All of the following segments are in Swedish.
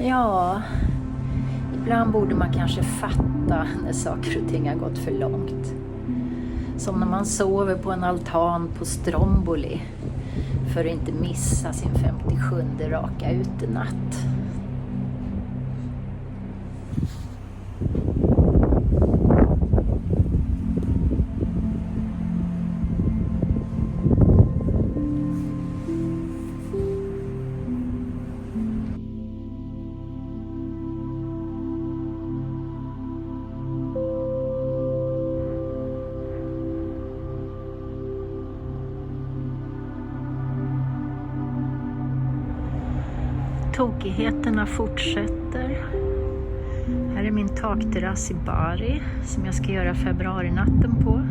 Ja, ibland borde man kanske fatta när saker och ting har gått för långt. Som när man sover på en altan på Stromboli för att inte missa sin 57:e raka utenatt. Tokigheterna fortsätter. Här är min takterrass i Bari som jag ska göra februarinatten på.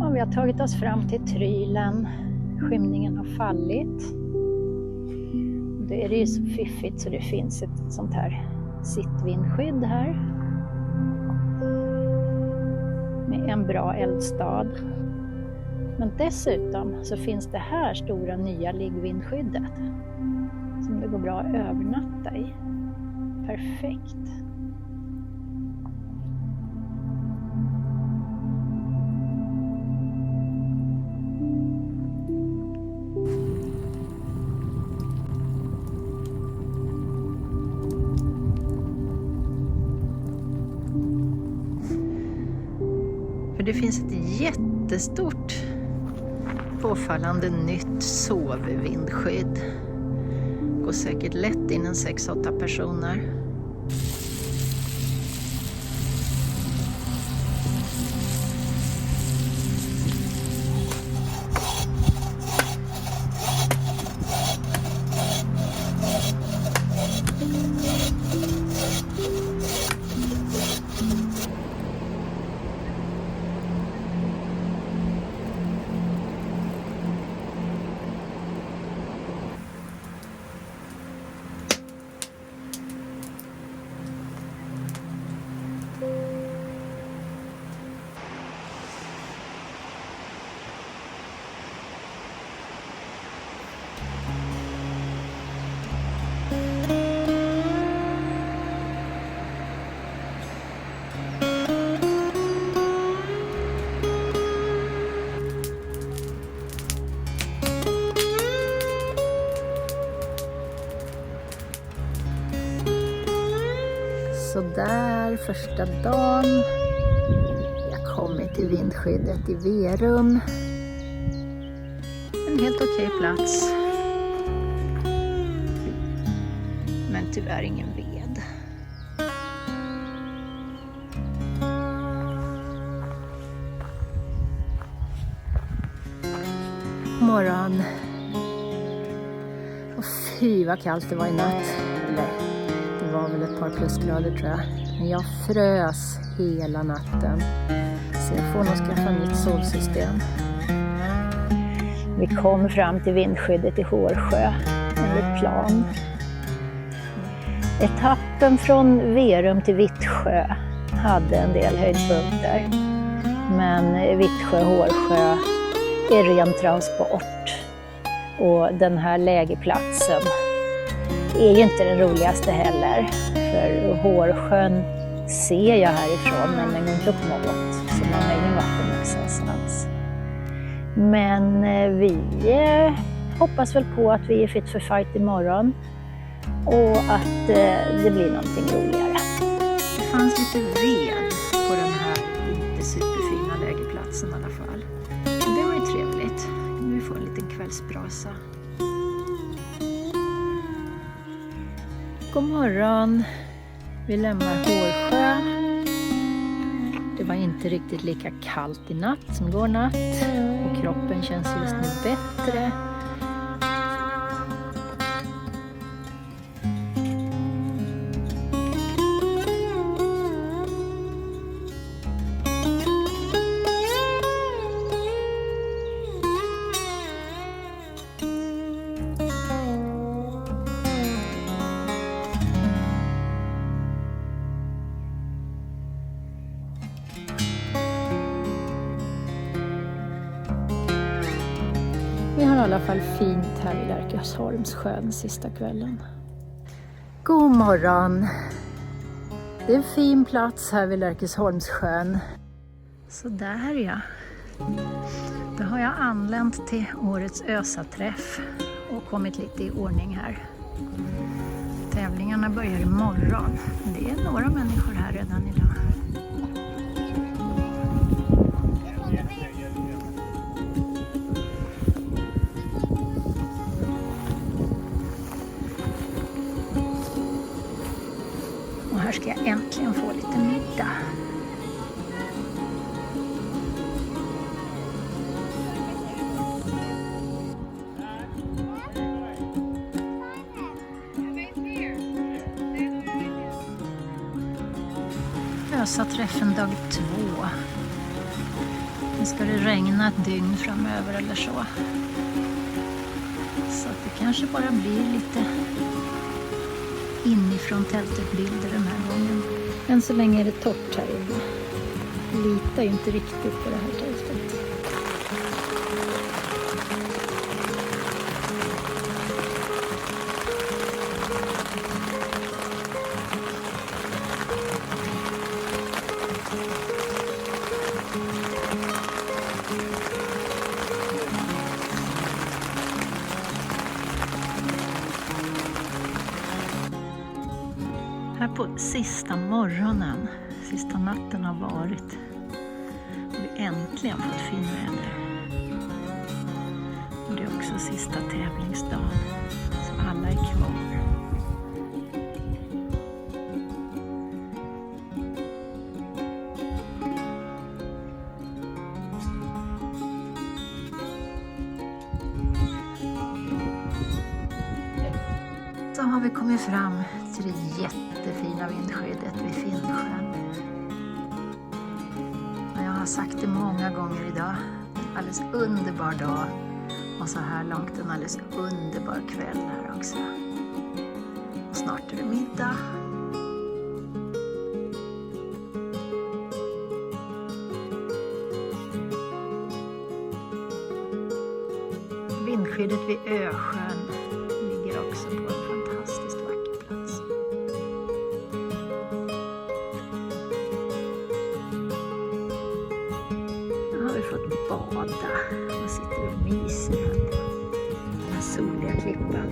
Ja, vi har tagit oss fram till Trylen. Skymningen har fallit. Då är det ju så fiffigt så det finns ett sånt här sittvindskydd här. Med en bra eldstad. Men dessutom så finns det här stora nya liggvindskyddet som det går bra att övernatta i. Perfekt. För det finns ett jättestort påfallande nytt sovvindskydd. Går säkert lätt in en 6-8 personer. Så där första dagen. Jag kommer till vindskyddet i Verum. En helt okej plats. Men tyvärr ingen ved. Morgon. Och fy vad kallt det var i natt. Eller, det var väl ett par plusgrader tror jag. Men jag frös hela natten. Så jag får nog skaffa nytt solsystem. Vi kom fram till vindskyddet i Hårsjö. Enligt plan. Etappen från Verum till Vittsjö hade en del höjdpunkter. Men Vittsjö-Hårsjö är ren transport. Och den här lägerplatsen är ju inte den roligaste heller. För Hårsjön ser jag härifrån men den går inte upp något. Så man har ingen vattenaccess alls. Men vi hoppas väl på att vi är fit för fight imorgon. Och att det blir någonting roligare. Det fanns lite ved på den här inte superfina lägerplatsen i alla fall. Det var ju trevligt. Nu får vi en liten kvällsbrasa. God morgon. Vi lämnar Hårsjö. Det var inte riktigt lika kallt i natt som igår natt. Och kroppen känns just nu bättre. i alla fall fint här vid Lärkesholmssjön sista kvällen. God morgon! Det är en fin plats här vid Lärkesholmssjön. Så där ja. Då har jag anlänt till årets ÖSA-träff och kommit lite i ordning här. Tävlingarna börjar imorgon. Det är några människor här redan idag. Och här ska jag äntligen få lite middag. ÖSA-träffen dag 2. Nu ska det regna ett dygn framöver eller så. Så att det kanske bara blir lite inifrån tältet bilder den här gången. Än så länge är det torrt här inne. Litar ju inte riktigt på det här tältet. Här på sista morgonen, sista natten har varit och vi äntligen fått finväder. Och det är också sista tävlingsdagen, så alla är kvar. Så har vi kommit fram till det jättefina vindskyddet vid Finnsjön. Jag har sagt det många gånger idag. En alldeles underbar dag. Och så här långt en alldeles underbar kväll här också. Och snart är det middag. Vindskyddet vid Ösjön ligger också på en fantastiskt vacker plats. Nu har vi fått bada och sitter och myser här på den här soliga klippan.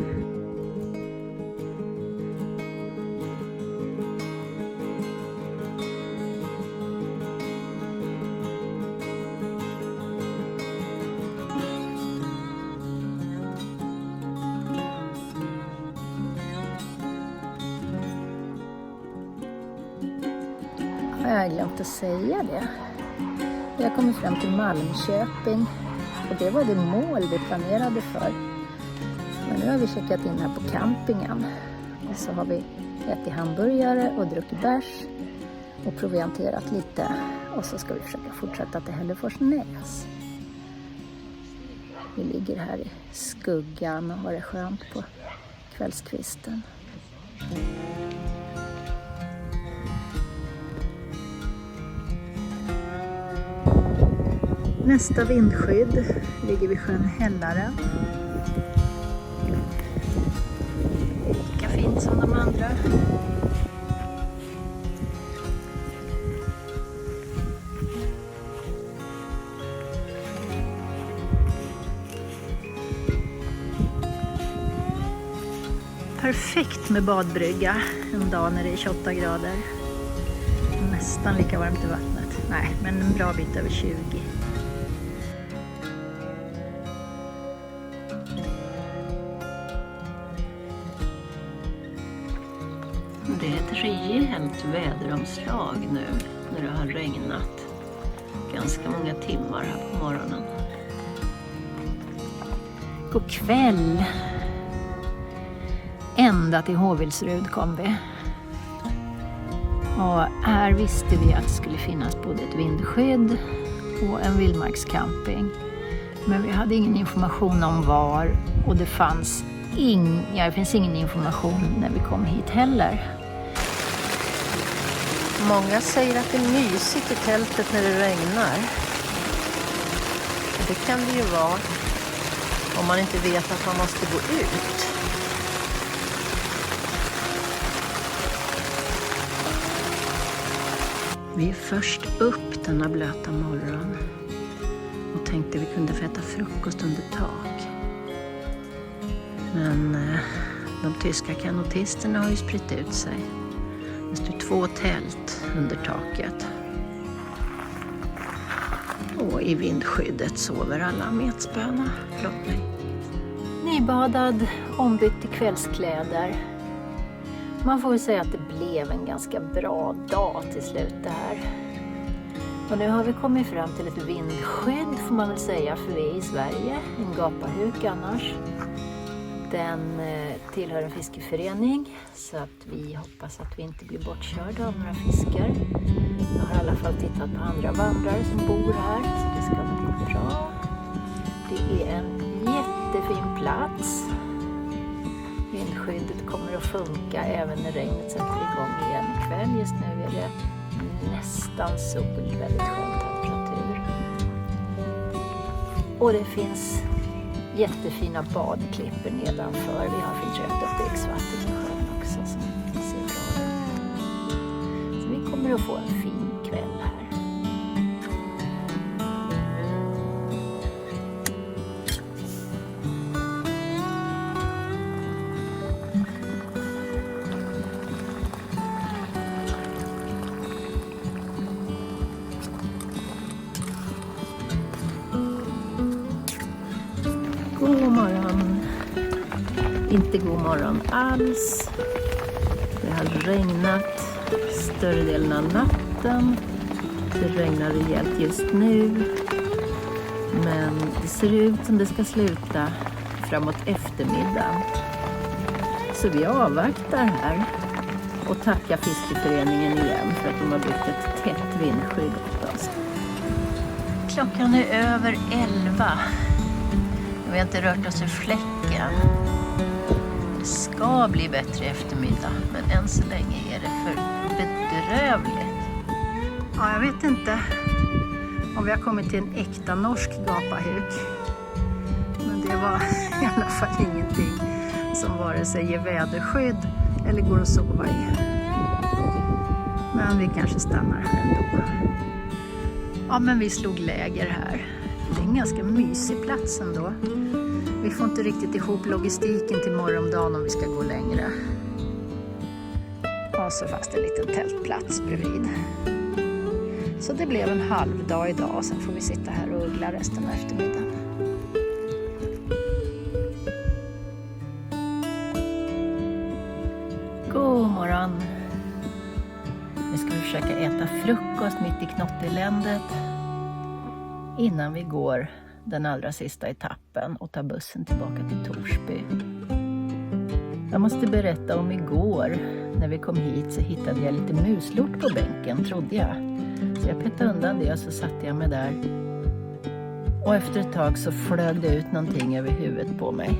Jag har glömt att säga det. Vi har kommit fram till Malmköping och det var det mål vi planerade för. Men nu har vi checkat in här på campingen och så har vi ätit hamburgare och druckit bärs och provianterat lite och så ska vi försöka fortsätta till Hälleforsnäs. Vi ligger här i skuggan och har det skönt på kvällskvisten. Nästa vindskydd ligger vid sjön Hällaren. Lika fint som de andra. Perfekt med badbrygga en dag när det är 28 grader. Nästan lika varmt i vattnet. Nej, men en bra bit över 20. Det är ett rejält väderomslag nu när det har regnat ganska många timmar här på morgonen. God kväll! Ända till Håvilsrud kom vi. Och här visste vi att det skulle finnas både ett vindskydd och en vildmarkscamping. Men vi hade ingen information om var och det finns ingen information när vi kom hit heller. Många säger att det är mysigt i tältet när det regnar. Det kan det ju vara om man inte vet att man måste gå ut. Vi är först upp denna blöta morgon och tänkte vi kunde få äta frukost under tak. Men de tyska kanotisterna har ju spritt ut sig. Det står 2 tält under taket. Och i vindskyddet sover alla metspöna. Förlåt mig. Nybadad, ombytt till kvällskläder. Man får väl säga att det blev en ganska bra dag till slut det här. Och nu har vi kommit fram till ett vindskydd får man väl säga, för vi är i Sverige. En gapahuk annars. Den tillhör en fiskeförening så att vi hoppas att vi inte blir bortkörda av några fiskar. Jag har i alla fall tittat på andra vandrare som bor här så det ska nog gå bra. Det är en jättefin plats. Vindskyddet kommer att funka även när regnet sätter igång igen ikväll. Just nu är det nästan sol, väldigt skön temperatur. Och det finns jättefina badklippor nedanför. Vi har filtrerat upp dricksvatten i sjön också som ser bra ut. Så vi kommer att få en fin kväll här. God morgon. Inte god morgon alls. Det har regnat större delen av natten. Det regnar rejält just nu. Men det ser ut som det ska sluta framåt eftermiddagen. Så vi avvaktar här och tackar fiskeföreningen igen för att de har byggt ett tätt vindskydd åt oss. Klockan är över 11. Vi har inte rört oss ur fläcken. Det ska bli bättre i eftermiddag, men än så länge är det för bedrövligt. Ja, jag vet inte om vi har kommit till en äkta norsk gapahuk. Men det var i alla fall ingenting som vare sig ger väderskydd eller går att sova i. Men vi kanske stannar här ändå. Ja, men vi slog läger här. Det är en ganska mysig plats ändå. Vi får inte riktigt ihop logistiken till morgondagen om vi ska gå längre. Och så fast en liten tältplats bredvid. Så det blev en halv dag idag och sen får vi sitta här och uggla resten av eftermiddagen. God morgon! Nu ska vi försöka äta frukost mitt i knotteländet innan vi går den allra sista etappen och tar bussen tillbaka till Torsby. Jag måste berätta om igår. När vi kom hit så hittade jag lite muslort på bänken, trodde jag. Så jag petade undan det och så satte jag mig där. Och efter ett tag så flög det ut någonting över huvudet på mig.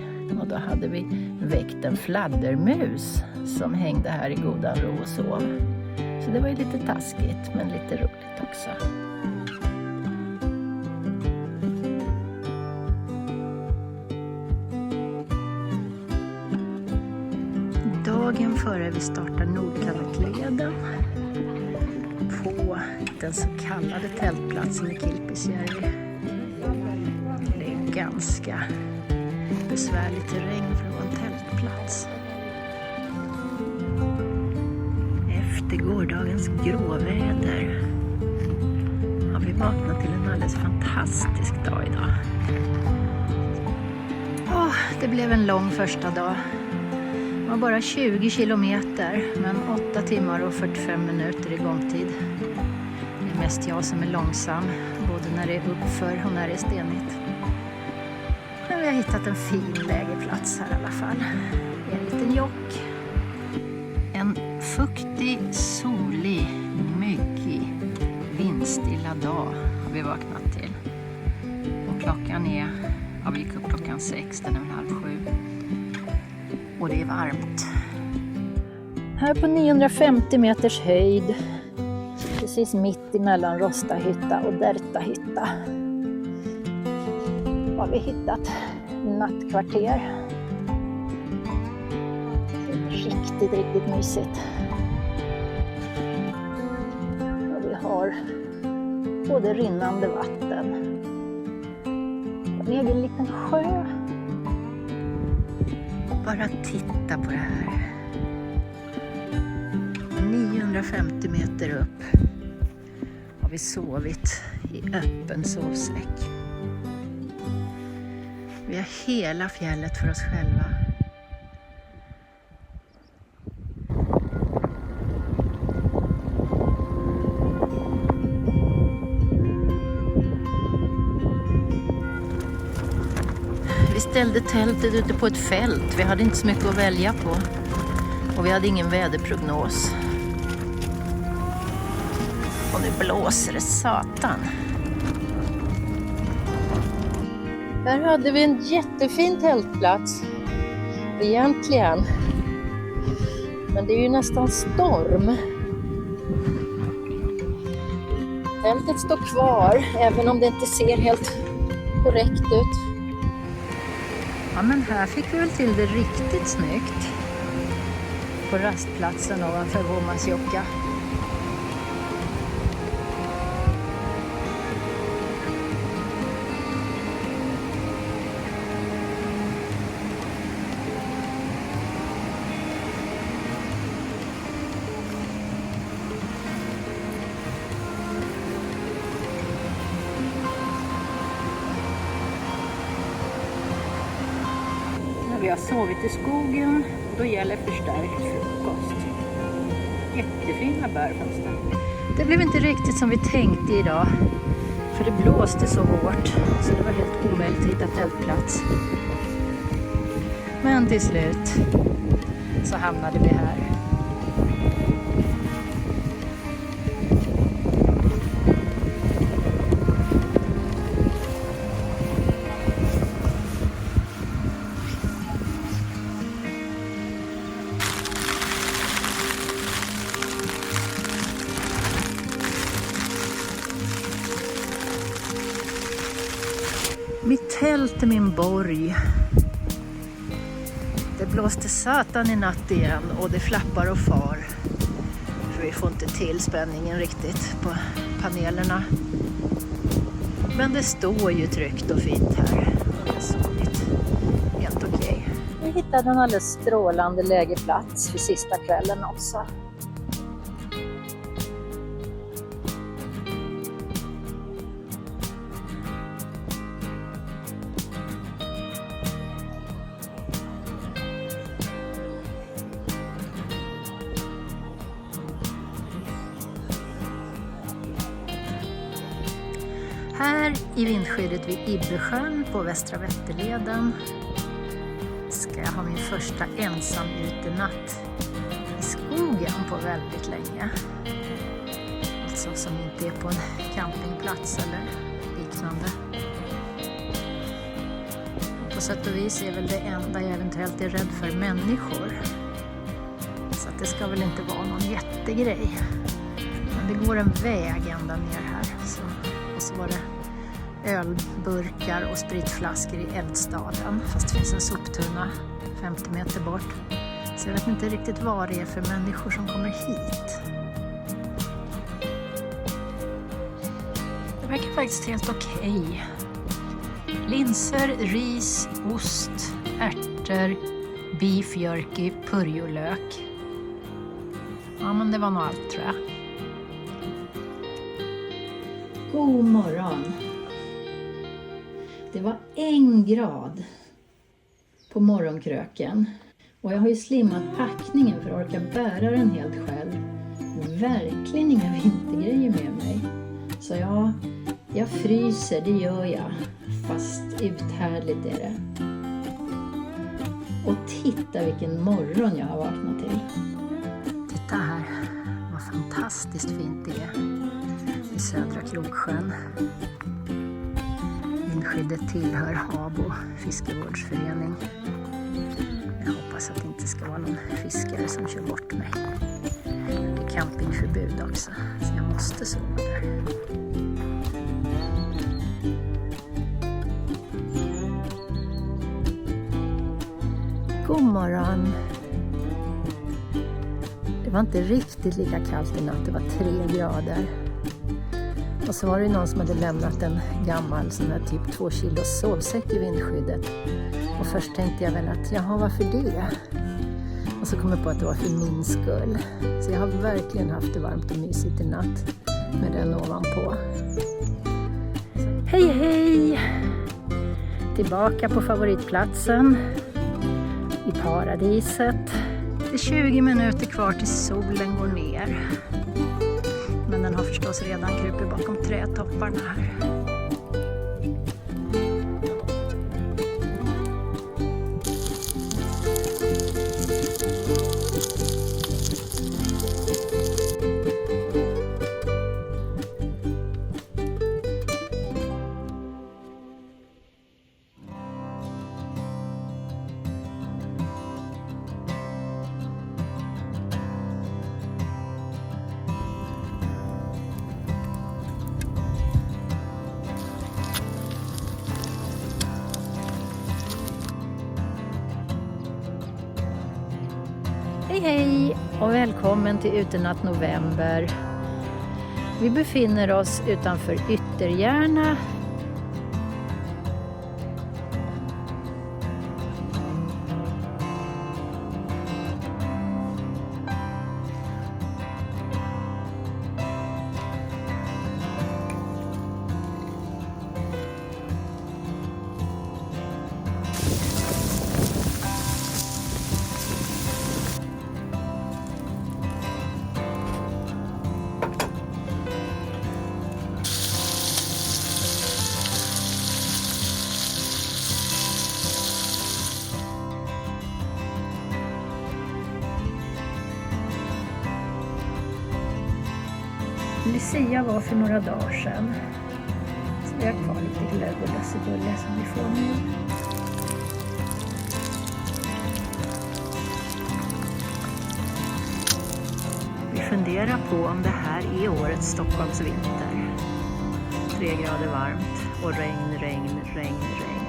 Och då hade vi väckt en fladdermus som hängde här i godan ro och sov. Så det var ju lite taskigt men lite roligt också. Dagen före vi startar Nordkalottleden på den så kallade tältplatsen i Kilpisjärvi. Det är ganska besvärlig terräng för att vara en tältplats. Efter gårdagens gråväder har vi vaknat till en alldeles fantastisk dag idag. Det blev en lång första dag. Det var bara 20 kilometer, men 8 timmar och 45 minuter i gångtid. Det är mest jag som är långsam, både när det är uppför och när det är stenigt. Men vi har hittat en fin lägerplats här i alla fall. Det är en liten jock. En fuktig, solig, myggig, vindstilla dag har vi vaknat till. Och klockan är, vi gick upp klockan 6, den är väl 6:30. Och det är varmt. Här på 950 meters höjd, precis mitt emellan Rostahytta och Dertahytta, har vi hittat nattkvarter. Riktigt mysigt. Och vi har både rinnande vatten och en egen liten sjö. Bara titta på det här. 950 meter upp har vi sovit i öppen sovsäck. Vi har hela fjället för oss själva. Vi ställde tältet ute på ett fält. Vi hade inte så mycket att välja på. Och vi hade ingen väderprognos. Och nu blåser det satan. Här hade vi en jättefin tältplats. Egentligen. Men det är ju nästan storm. Tältet står kvar, även om det inte ser helt korrekt ut. Ja, men här fick vi väl till det riktigt snyggt. På rastplatsen ovanför Vuomasjokka. Vi har sovit i skogen och då gäller förstärkt frukost. Jättefina bär fanns det. Det blev inte riktigt som vi tänkte idag. För det blåste så hårt så det var helt omöjligt att hitta tältplats. Men till slut så hamnade vi här. Mitt tält är min borg. Det blåste satan i natt igen och det flappar och far. För vi får inte till spänningen riktigt på panelerna. Men det står ju tryggt och fint här. Och det har sovit helt okej. Vi hittade en alldeles strålande lägerplats för sista kvällen också. Här i vindskyddet vid Ibbesjön på Västra Vätterleden ska jag ha min första ensam utenatt i skogen på väldigt länge. Alltså som inte är på en campingplats eller liknande. Och på sätt och vis är väl det enda jag eventuellt är rädd för människor. Så att det ska väl inte vara någon jättegrej. Men det går en väg ända ner här. Och så var det ölburkar och spritflaskor i eldstaden. Fast det finns en soptunna 50 meter bort. Så jag vet inte riktigt vad det är för människor som kommer hit. Det verkar faktiskt helt okej. Linser, ris, ost, ärtor, beef jerky, purjolök. Ja, men det var nog allt tror jag. God morgon. Det var 1 grad på morgonkröken. Och jag har ju slimmat packningen för att orka bära den helt själv. Verkligen inga vintergrejer med mig. Så jag fryser, det gör jag. Fast uthärdligt är det. Och titta vilken morgon jag har vaknat till. Titta här, vad fantastiskt fint det är. I Södra Kroksjön. Vindskyddet tillhör Habo fiskevårdsförening. Jag hoppas att det inte ska vara någon fiskare som kör bort mig. Det är campingförbud också, så jag måste sova där. God morgon. Det var inte riktigt lika kallt i natt, det var 3 grader. Och så var det någon som hade lämnat en gammal sån här typ 2 kilos sovsäck i vindskyddet. Och först tänkte jag väl att, jaha, varför det? Och så kom jag på att det var för min skull. Så jag har verkligen haft det varmt och mysigt i natt med den ovanpå. Hej hej! Tillbaka på favoritplatsen i paradiset. Det är 20 minuter kvar till solen går ner. Men den har förstås redan krupit bakom trädtopparna här. Hej hej och välkommen till Utenatt november. Vi befinner oss utanför Ytterjärna. Lucia var för några dagar sedan. Så vi har kvar lite glögg och lussebulle som vi får nu. Vi funderar på om det här är årets Stockholmsvinter. 3 grader varmt och regn.